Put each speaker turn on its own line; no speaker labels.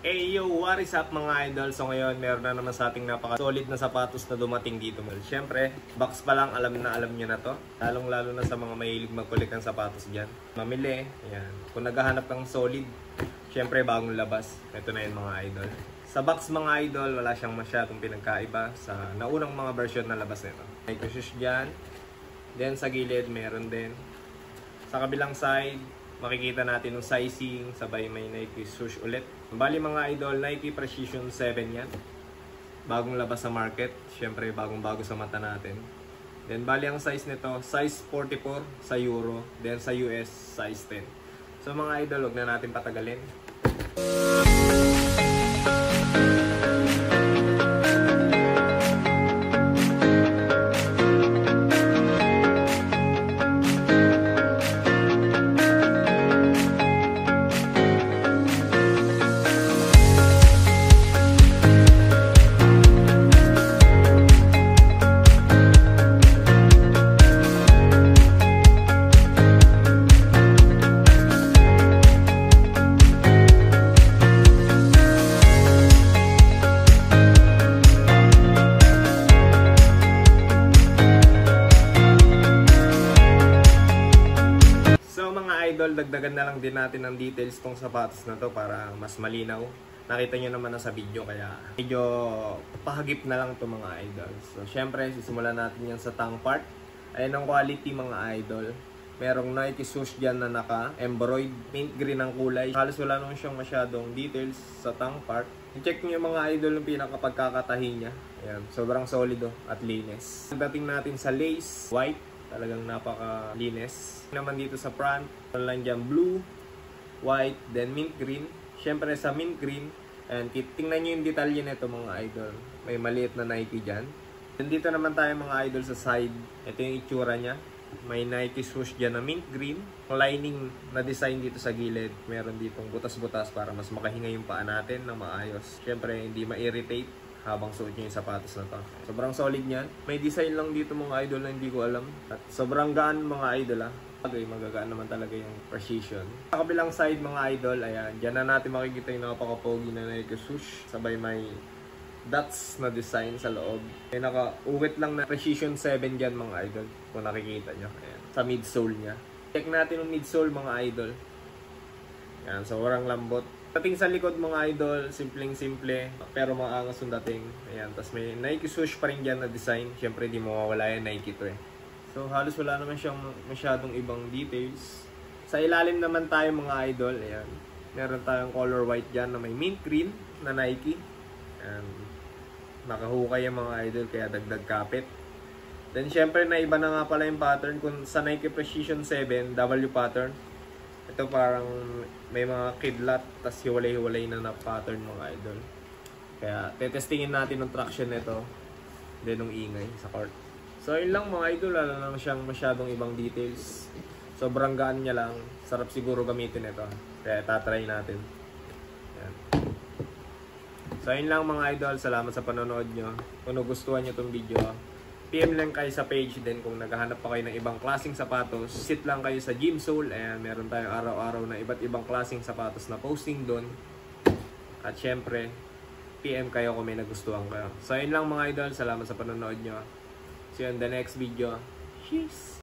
Hey yo, what is up mga idol? So ngayon, meron na naman sa ating napaka-solid na sapatos na dumating dito. Siyempre, box pa lang, alam nyo na to. Lalong-lalo na sa mga mahilig mag-collect ng sapatos dyan. Mamili, yan. Kung naghahanap ng solid, siyempre bagong labas. Ito na yun mga idol. Sa box mga idol, wala siyang masyadong pinagkaiba sa naunang mga version na labas nito. May kushes dyan. Then sa gilid, meron din. Sa kabilang side, makikita natin yung sizing, sabay may Nike swoosh ulit. Bali mga idol, Nike Precision 7 yan. Bagong labas sa market. Siyempre, bagong-bago sa mata natin. Then, bali ang size nito, size 44 sa Euro. Then, sa US, size 10. So mga idol, huwag na natin patagalin. Idol, dagdagan na lang din natin ng details tong sapatos na to para mas malinaw. Nakita nyo naman na sa video, kaya medyo pahagip na lang to mga idol. So syempre, sisimulan natin yan sa tongue part. Ayan ang quality mga idol. Merong Nike swoosh dyan na naka-embroid, mint green ang kulay. Halos wala naman siyang masyadong details sa tongue part. I-check nyo mga idol yung pinakapagkakatahi niya. Ayan, sobrang solido at linis. Pagdating natin sa lace, white. Talagang napaka-linis. Naman dito sa front, lang dyan blue, white, then mint green. Siyempre sa mint green, and tingnan nyo yung detalye nito mga idol. May maliit na Nike dyan. Then dito naman tayo mga idol sa side. Ito yung itsura niya. May Nike swoosh dyan na mint green. Lining na design dito sa gilid. Meron ditong butas-butas para mas makahinga yung paa natin ng maayos. Siyempre hindi ma-irritate habang suot nyo yung sapatos na to. Sobrang solid niyan. May design lang dito mga idol na hindi ko alam. At sobrang gaan mga idol Okay, magagaan naman talaga yung precision. Sa kabilang side mga idol, ayan. Diyan na natin makikita yung napaka-pogi na Nike swoosh. Sabay may dots na design sa loob. May naka-uwit lang na Precision 7 dyan mga idol. Kung nakikita nyo. Ayan. Sa midsole niya. Check natin yung midsole mga idol. Ayan, sobrang lambot. Dating sa likod mga idol, simpleng-simple, pero maangas yung dating. Ayan, tapos may Nike swoosh pa rin dyan na design. Siyempre, di mawawala yan, Nike to eh. So, halos wala naman siyang masyadong ibang details. Sa ilalim naman tayo mga idol, ayan. Meron tayong color white dyan na may mint green na Nike. Ayan. Nakahukay yung mga idol, kaya dagdag kapit. Then, siyempre, naiba na nga pala yung pattern. Kung sa Nike Precision 7, W pattern. Ito parang may mga kidlat, tas hiwalay-hiwalay na pattern mga idol. Kaya tetestingin natin yung traction nito, then yung ingay sa court. So yun lang mga idol, wala naman siyang masyadong ibang details. Sobrang gaan niya lang, sarap siguro gamitin ito. Kaya tatry natin. Ayan. So yun lang mga idol, salamat sa panonood nyo. Kung nagustuhan nyo itong video, PM lang kayo sa page. Then kung naghahanap pa kayo ng ibang klaseng sapatos, sit lang kayo sa Gym Soul. Ayan, meron tayong araw-araw na iba't ibang klaseng sapatos na posting doon. At syempre, PM kayo kung may nagustuhan kayo. So yun lang mga idol, salamat sa panonood nyo. See you in the next video. Cheers!